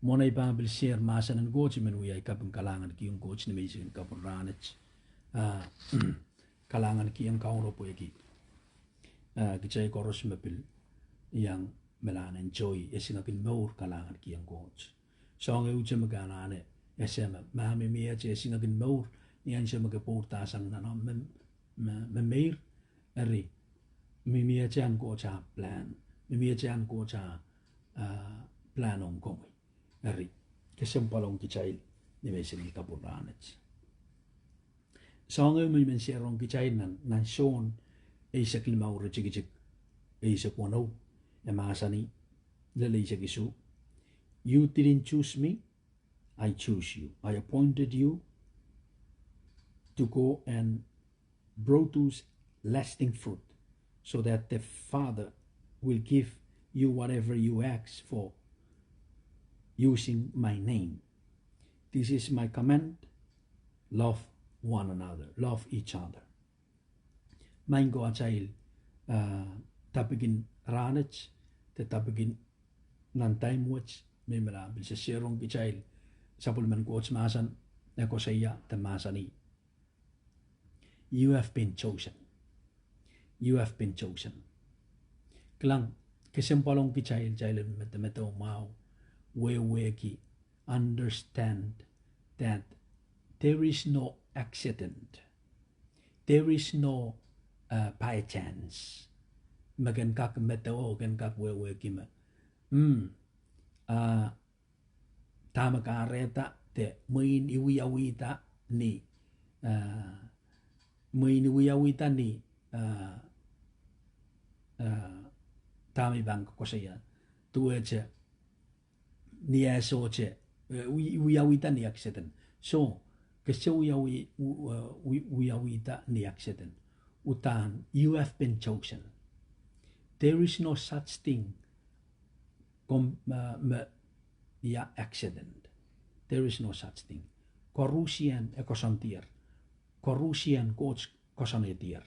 Monay Bible share masan and gochi men we ay kapang kalangan ki yung coach ni Mason kapang ranich. Kalangan ki yung kauno po yaki. Kichay koros mapil yang melan enjoy esinakin maur kalangan ki yung coach. So ang uche maganane esema mami mia che esinakin maur niyan siya magapurta sang nano meir eri mimia chan ko cha plan mimia chan ko cha plan on Kohmwi eri kesempalong kichay ni mesin kapuranets so ang mi men sierong kichay nan son ay sa kilmaur chigich ay sa kuno e masani lele sa gisu you didn't choose me I choose you I appointed you to go and produce lasting fruit so that the Father will give you whatever you ask for using my name. This is my command. Love one another. Love each other. Main ko achail tapigin ranach te tapigin nan time watch may malabil sa serong kichail sapulman ko masan na ko saya te masani. You have been chosen. You have been chosen. Klang kesempalong kichail chailen meto mau we ki understand that there is no accident. There is no by chance. Magan kak meto gan kak we ki ma. Tama ka reta te muin iwi awita ni Muinuwiawita ni tami bang ko saya tueche ni asoche wiawita ni accident so kasi wiawita ni accident utan you have been chosen there is no such thing accident there is no such thing korusian ekosantier korusian coach kosanetier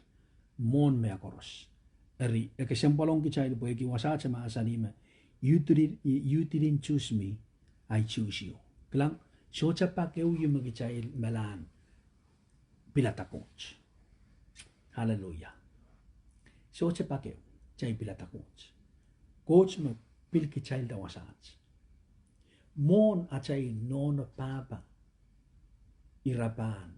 mon me koros eri ekesempalong kichay po eki wasacha maasanima you didn't choose me I choose you klang socha pa keu yu magichay melan pilata coach hallelujah socha pa keu chay pilata coach me pil kichay da wasach mon achay nono papa irapan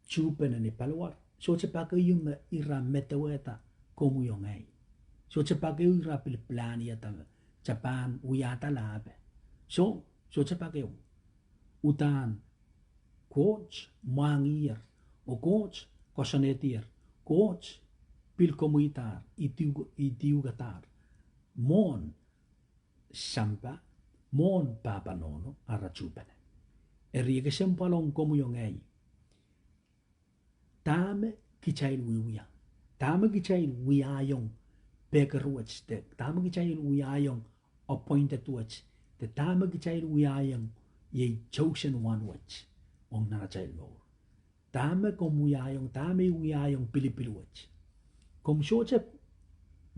chupen ni palwar so cepak yung ira metaweta komu yung ay so cepak yung ira pilplani ata Japan uyata labe so cepak yung utan coach mangir o coach kosanetier coach pil komuitar itiugatar mon sampa mon papa nono ara chupen eri kesempalong komu yung ay tame kichail wiya tame kichail wiyayong pekerwach te tame kichail wiyayong appointed watch te tame kichail wiyayong ye chosen one watch ong narachail mo tame kom wiyayong Pilipil watch kom soche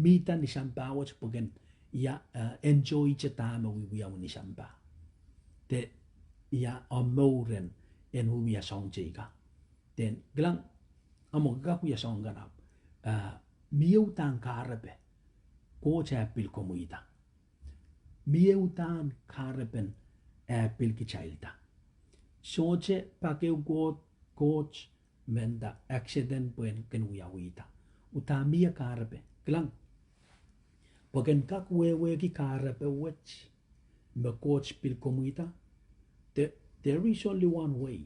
mita ni sampa watch pogen ya enjoy che tame wiyaw ni sampa te ya amoren en wiya song chika den glang amo gakuya song ganap mieu tan karabe ko cha pil komuita mieu tan karaben pil kichailta soche pakeu coach menda accident buen kenuya wita utamia karabe klang poken kak we ki karabe wech me coach pil komuita there is only one way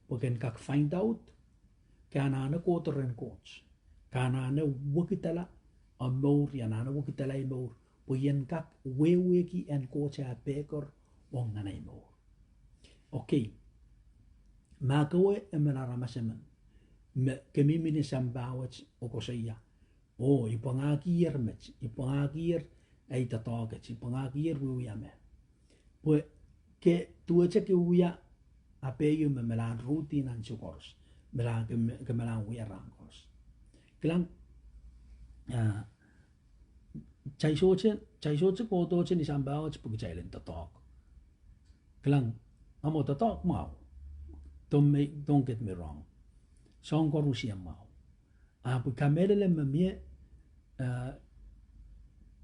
poken kak find out kanana kotoren coach kanana wakitala amor yanana wakitala imor puyen kak wewe ki en coach a pekor ong nanay mo okay makawe emenara masemen me kemimini sambawach okosaya ipangakir mech ipangakir ay tataget ipangakir wiyame pues que tuache que uya apeyo me melan rutina en chukors melan que melan uya rangos klang chai soche ko to chen isambao ch pug chailen tatok Klang, amo to talk mau. Don't get me wrong. Song ko Rusia mau. Apu kamele me mie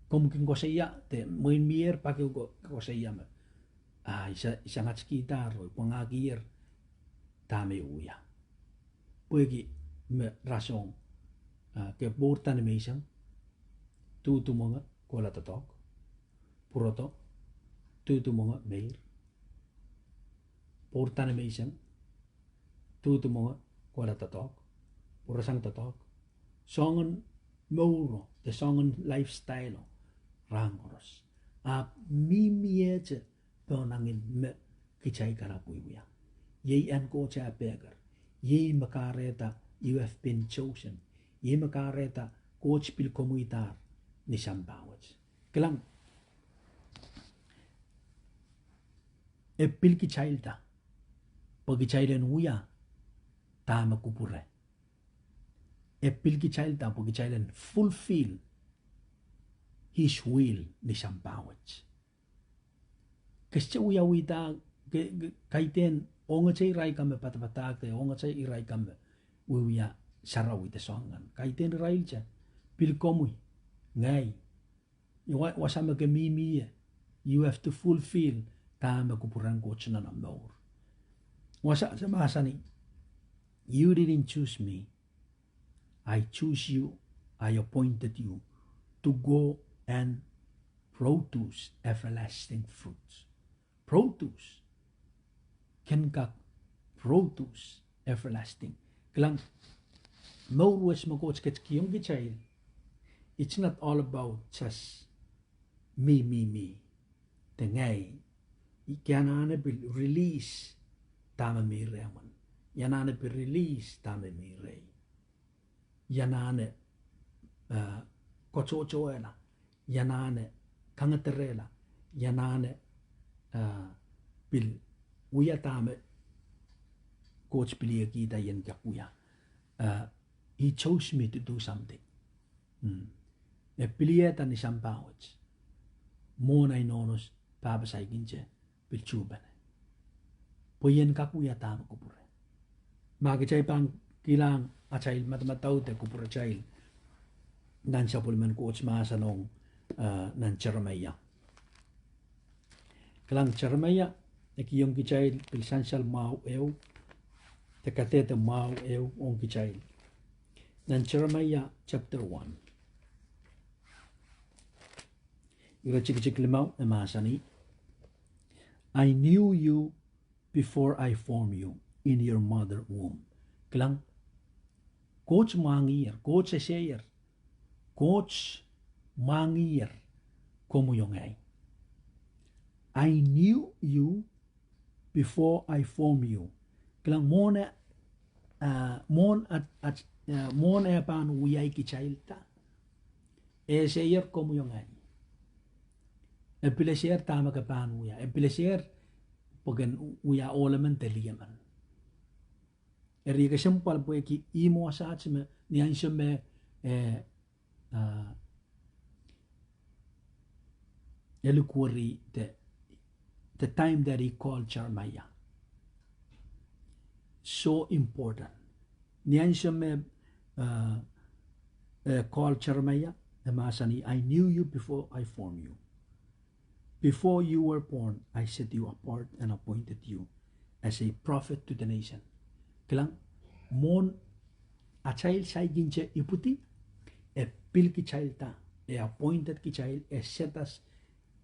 kom kin ko saya te moin mier pa ko saya me. Isa ngat skitar ro pangagir tame uya. Puegi me rasong ke bortan meisang tu monga ko la tatok. Puroto tu monga meir. Bortan meisang tu monga ko la tatok. Purasang tatok. Songen moro, the songen lifestyle rangoros. Mimiete ponangin me kichai karapuya. Ye and go cha beggar. Ye makareta, you have been chosen. Ye makareta, coach pil komuitar ni sambawats. Kelang e pil kichailta. Pagichailen uya tama kupure. E pil kichailta pagichailen fulfill his will ni sambawats. Kasi uya wita kaiten onga chay rai kame patapatak te onga chay irai kame uya sarawi te songan kaiten rai cha pil komui ngai wasama ke mimi you have to fulfill tama kupuran ko chana na maur wasa sa masani you didn't choose me, I choose you, I appointed you to go and produce everlasting fruits. Produce. Can ka produce everlasting. Klang mawes makots kiyong gichail. It's not all about just me. Tengay. Yanana bil release tama mi reman. Yanana bil release tama mi rey. Yanane kochochoela. Yanane kangaterela. Yanane bil uya tame coach pilia kita yen kapuya. He chose me to do something. E pilia tani sampawats. Mona inonos papasay ginche bil chubane. Poyen kapuya tame kupure. Magichay pang kilang achail matamataw te kupura chail. Nan siya puliman coach maasanong nan charamaya. Kalang charamaya nakiyong kichail pilsansal mau ew te katete mau ew on kichail. Nan Jeremiah chapter 1. Ira chik limau e masani. I knew you before I formed you in your mother womb. Kalang coach mangir, coach eseyer, coach mangir como yung ay. I knew you before I formed you. Kalang mona mon e pan uyay kichailta. Eseyer como yung ay. E pileser tama ka pan uya. E pileser pagan uya olaman teliyaman. Eri ka sempal po ki imo asat me niyan siya me elukwari the time that he called Jeremiah. So important. Niyan siya me called Jeremiah. Masani, I knew you before I formed you. Before you were born, I set you apart and appointed you as a prophet to the nation. Kilang mon a child say ginche iputi e pil ki child ta e appointed ki child e set us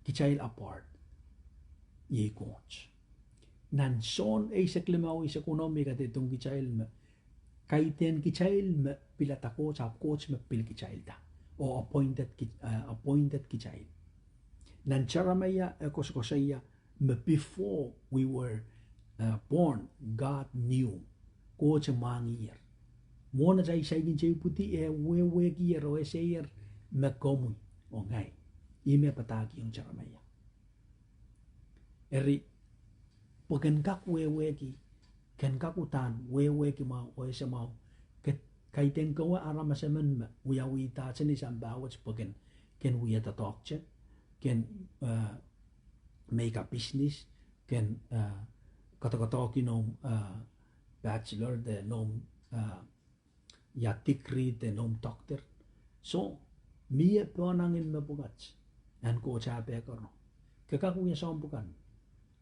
ki child apart. Ye coach. Nan son e sa klimaw isa ekonomi ka tetong ki child me kaiten ki child me pilata coach me pil ki child ta o appointed ki child. Nan Jeremiah ekosaya me before we were born, God knew. Coach mangir. Mona say ginche puti e we kier o eseyer me komui o ngai. Ime pataki yung Jeremiah. Eri pagkan kak we ki ken kakutan we ki mau o ese mau kaiten ko arama semen me uya wita seni sambawats pagkan ken we ta talk ken make a business ken kata-kata ki nom bachelor de nom ya degree de nom doctor so mie ponangin mabugats an ko cha pe korno ke ka ku som bukan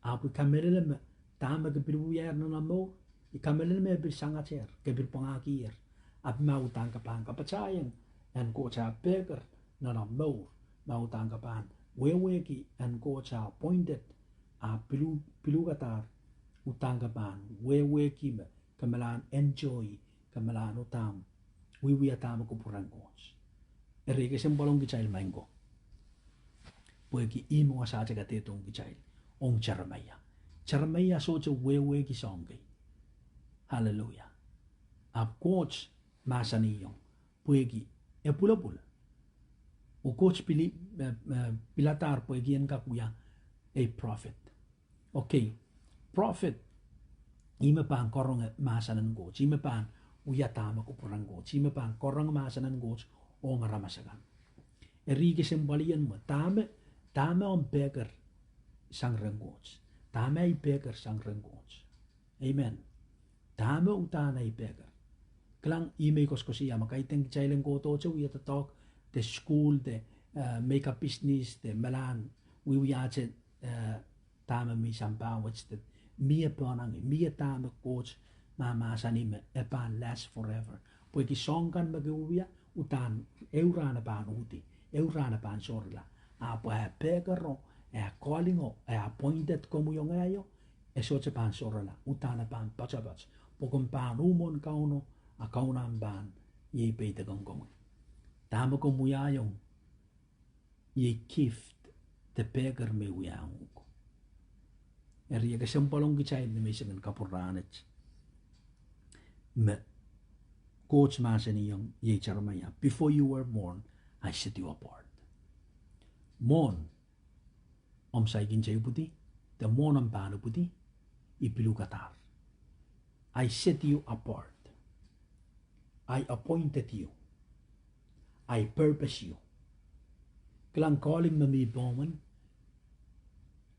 apu kamerele me tama ke biru yer na mo I kamerele me bir sangacher ke bir pangakir ap mau tangka pan ka pachayang an ko cha peker na mo mau tangka pan wewe ki an ko cha appointed a pilu katar utangka pan wewe ki me kamalan enjoy kamalan utam wiwi atama ko purang coach erike sembolong ki child mango poeki imo asaja ka tetong ki child ong Charamaya so cha wewe ki songi hallelujah ap coach masaniyong poeki e pula o coach pilatar poeki en kakuya a prophet okay prophet ima pan korong masanan coach ima pan uyatama ko purang coach ima pan korong masanan coach o ngaramasagan erike sembalian mo tame on beker sang rengots tame I beker sang rengots amen tame utana I beker klang ime koskosia makaiteng chailen ko to chu yata talk the school the makeup business the melan we ache tame mi sampa which the mie panang mie tame coach mama sanime epan last forever poiki songan mageuia utan eurana pan uti eurana pan sorla apa pekero callingo appointed como yung ayo soche pan sorla utana pan pachabach pokon pan umon kauno a kaunan ban ye peite gongong tamo ko muyayong ye gift te peker me uyang ko eri ke sempolong ki chai me sen kapuranet me coach maseniyong ye charmaya before you were born I set you apart mon om saigin chay puti the mon am pano puti ipilu katar I set you apart I appointed you I purpose you klang calling mami boman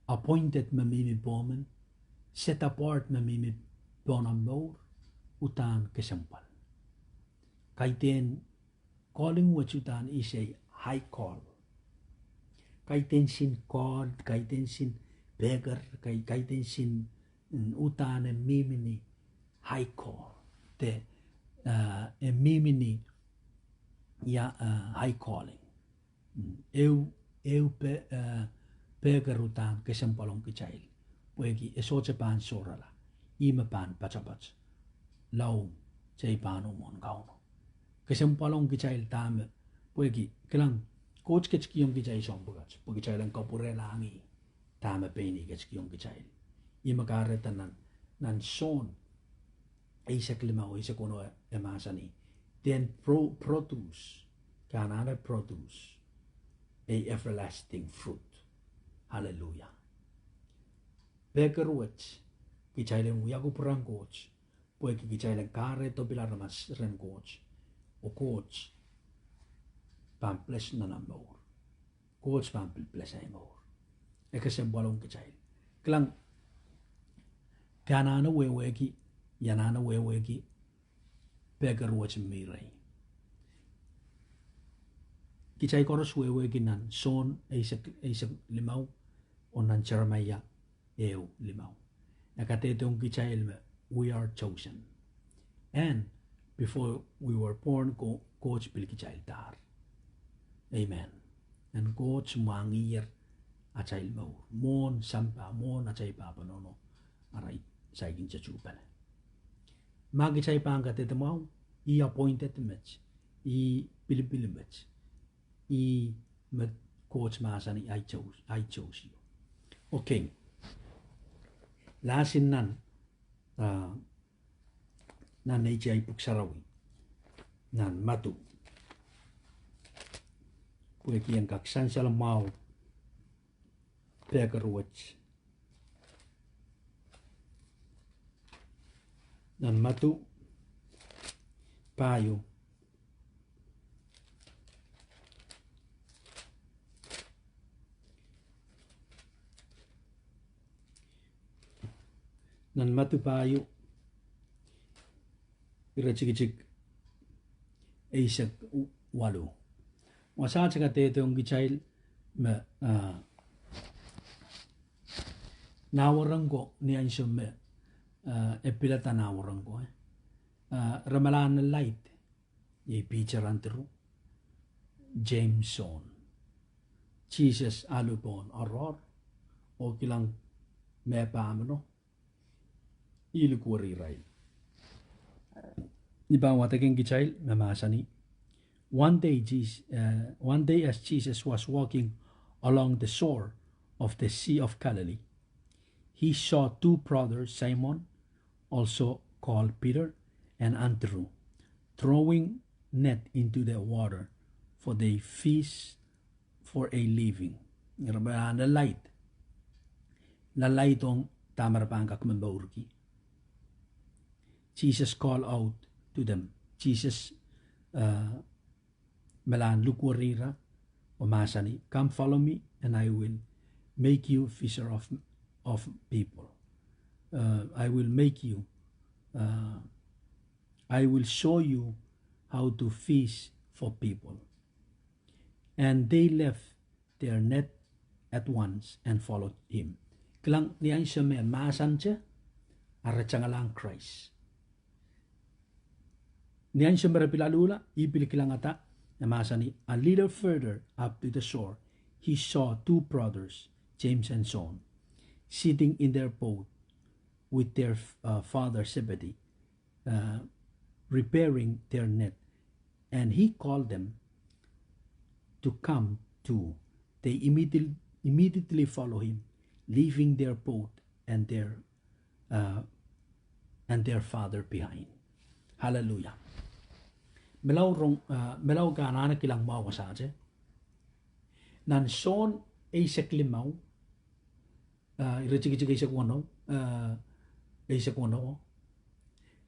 appointed mami boman set apart mami bonam mor utan kesampal kaiten calling what utan is a high call kaiten sin God kaiten sin beggar kaiten sin utan e mimini high call te e mimini ya high calling eu beggar utan kesampalong kichail poeki esoche pan sorala ima pan pachapach lau chay pano mon kauno kesampalong kichail tame poeki kelang coach kechkiyong kichay sombugach pagkichay lang kapure langi tama peni kechkiyong kichay ima kareta nan son Isaac limao Isaac kono emasani then produce kanana produce a everlasting fruit hallelujah bekerwech kichay lang uyago purang coach poeki kichay lang kareto pilar mas ren coach o coach pamples na namor coach pampil plus ay mor ekasem balong kichay klang kanana weweki yanana weweki beker watch mirai kichay koros weweki nan son Isaac limau onan Jeremiah eu limau nakatetong kichay we are chosen and before we were born coach pil kichay tar amen and coach mangir achay mo mon sampa mon achay papa nono aray saigin chachupan magi chay pangkat ito mo I appointed match I Pilipil match I coach masani I chose you okay lasin nan nature ay puksarawi nan matu poeki yang kaksan sala mau peker watch nan matu payo nan matupayo irachik aisak walu wasa chaka tetong gichail me nawarango ni ansyo me epilata nawarango ramalan light ye picture antru Jameson Jesus alupon aror o kilang me pamano ilukuri rai iba wataking gichail mamasani one day as Jesus was walking along the shore of the Sea of Galilee, he saw two brothers, Simon, also called Peter, and Andrew, throwing net into the water, for they fish for a living. Na light on tamarapangkak membaurki. Jesus called out to them. Jesus melan lukwarira o masani, come follow me and I will make you fisher of people. I will make you I will show you how to fish for people. And they left their net at once and followed him. Klang niyan siya may masan siya arachangalang Christ. Niyan siya marapilalula ipili kilang ata namasani. A little further up to the shore, he saw two brothers, James and John, sitting in their boat with their father Zebedee, repairing their net. And he called them to come too. They immediately follow him, leaving their boat and their father behind. Hallelujah. Melaw ganana kilang mawasaje. Nan son ay saklimaw. Irachigay sa kuno. Ay sa kuno.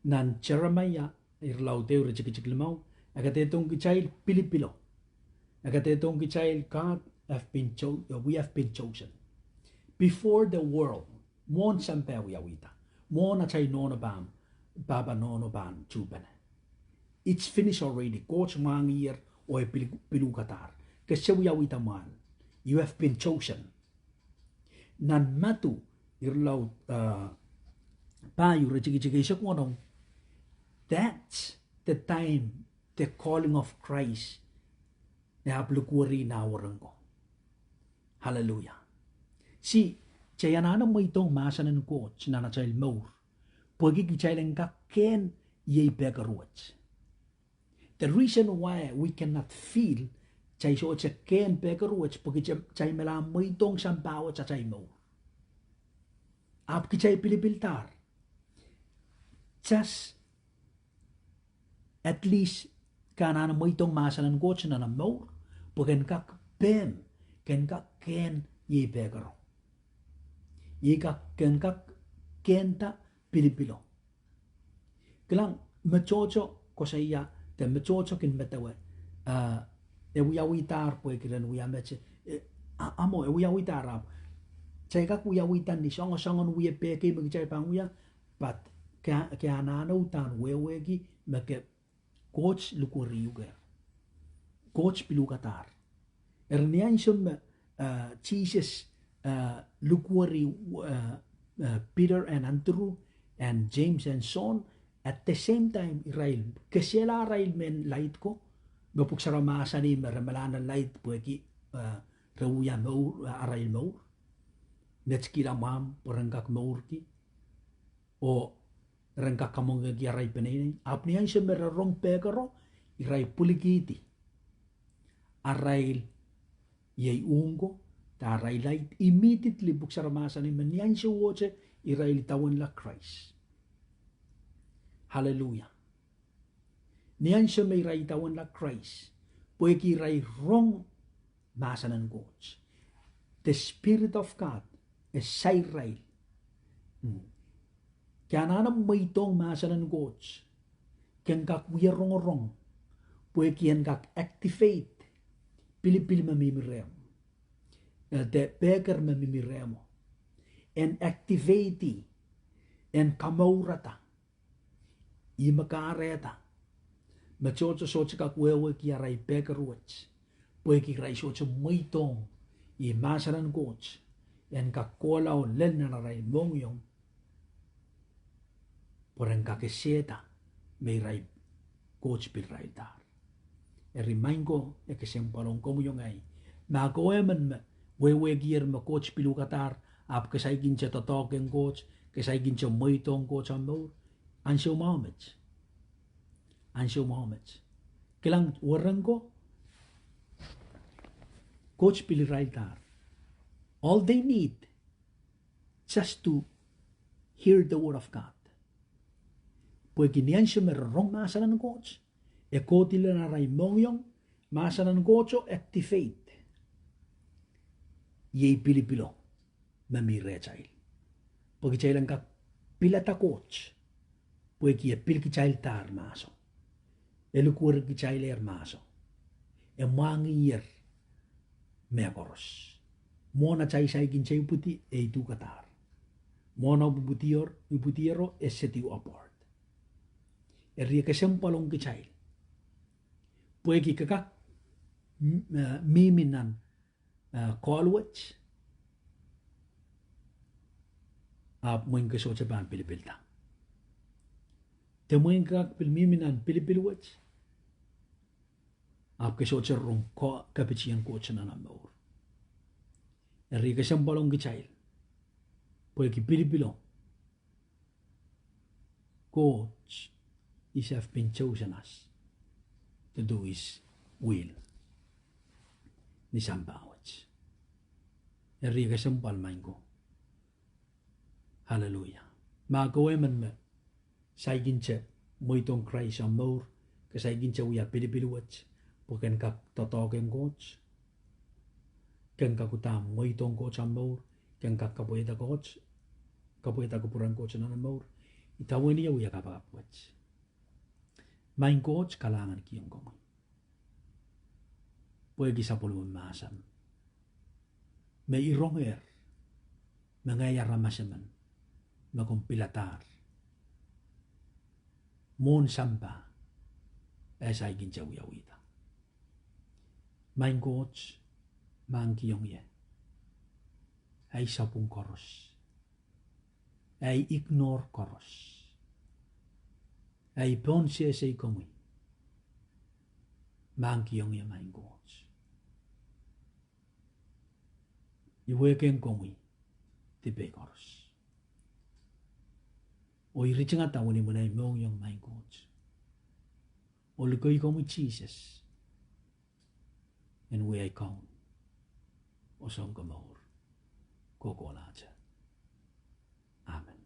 Nan Jeremiah irlaw teo irachigay limaw. Agatetong gichail Pilipilo. Agatetong gichail God we have been chosen. Before the world, mon sampe wiyawita. Mon na chay nono bam, baba nono bam chubane. It's finished already. Coach mangir o pilukatar. Kasi wiyawita man. You have been chosen. Nan matu irlaw payo rachigay sa kuno. That's the time, the calling of Christ na haplukwari na warang ko. Hallelujah. Si, chayanana mo itong masanan ko, sinana chayl maur. Pwagi kichaylang kaken yay begaruats. The reason why we cannot feel chay so cha ken begaruats, pwagi chay malam mo itong sampawa sa chay maur. Ap kichay Pilipiltar. Just at least kanana mo itong masanan ko, sinana maur. Pwagin kak pen, ken kak ken ye begaro. Ye kak ken kak kenta Pilipilo. Kelang mecoco ko saya te mecoco kin metawe. Wiyawitar pwe kiran wiyameche. Amo wiyawitar ap. Chay kak wiyawitan ni songon wiye peke magchay pang wiya. But kaya nanaw tan wewegi make coach lukuriyuger. Coach pilukatar. Ernian siyam Jesus lukwari Peter and Andrew and James and John at the same time Israel. Kasela Israel men light ko. Bapuk saramasa ni maramalana light pweki rawuya maur Israel maur. Netskila mam porangkak maur ki. O rangkak kamong gi Israel penene. Apnian siyam merarong pekaro Israel pulikiti. Arail yay ungo ta light immediately buksaramasa ni manyan siya woche irail tawan la Christ. Hallelujah. Niyan siya may ray tawan la Christ. Pweki ray wrong masanan coach. The Spirit of God is say rail. Kaya nanam may itong masanan coach. Kaya kak wrong. Pweki yan kak activate. Pilipil mamimirem. The beggar mamimiremo. And activate en kamaurata I makareta machocho socha ka kwewe ki arai pekaruach pwe ki rai socha moitong I masaran coach en ka kola o lena rai mongyong por en ka keseta me rai coach bil rai dar e rimaingo e ke sempalong komuyong ai na koemen me wewe gier me coach pilu katar ap ke sai gincha totoken coach ke sai gincha moitong coach amor Ansyo Mohammed kilang warango coach pili rai dar all they need just to hear the word of God pwe kinian siya merong masanan coach e kotila na rai mongyong masanan coach activate ye pilipilo mamire chail pwe chailan ka pilata coach pwe ki pil ki chail tar maso elukur ki chail er maso e mangier mekoros mona chai sai kin chai puti e tu katar mona butiero e seti apart e ria ke sempalong ki chai pwe ki kaka miminan kolwach ap moing ke so ban Pilipilda te moing ka miminan Pilipilwach ap ke so rong ko kapician ko chana na maur e ria ke sempalong ki chai pwe ki Pilipilo coach is have been chosen us to do his will ni sambawach e ria ke sempal maingo hallelujah ma koe man me sai ginche moitong Christ amor ke sai ginche uya Pilipilwach poken ka totoken coach ken ka kutam moitong coach amor ken ka kapoeta coach kapoeta kupuran coach na amor itaweni uya kapapwach main coach kalangan kiyong komay pwede sa pulong masam may ironger mangayara masaman makumpilatar mon samba as ay ginjawiyawita main coach mang kiyong ye ay sapung koros ay ignore koros ay ponse say komi mang kiyong ye main coach iweken komi tipe koros o iriching atawani mo na imong yung main coach o lukoy komi Jesus and we ay kong o song kamahor kokolaja amen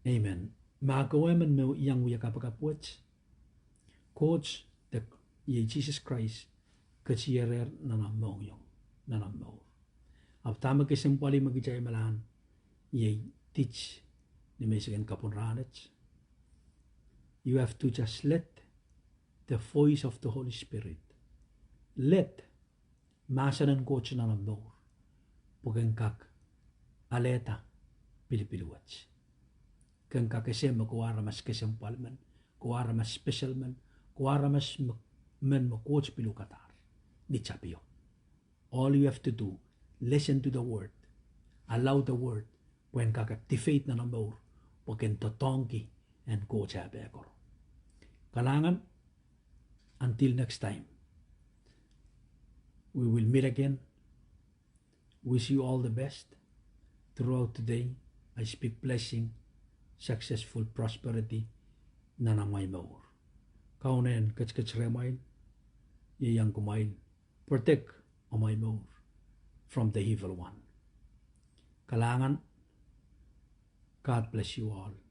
amen makaweman mo iyang uya kapakapwach coach the ye Jesus Christ kachiyerer nanamong yung nanamong ap tama kisimpali magijay malahan ye teach ni may sigan kapunranach you have to just let the voice of the Holy Spirit let masanan coach nanamong pugang kak aleta Pilipilwach kang kakasem kuwara mas kesimpal man kuwara mas special man kuwara mas men mo coach pilukatar ni chapio all you have to do listen to the word allow the word when kakactivate na namor pagken totongki and coach abekor kalangan until next time we will meet again wish you all the best throughout today I speak blessing successful prosperity na namay maur kaunen kachkachremain iyang kumain protect amay maur from the evil one kalangan God bless you all.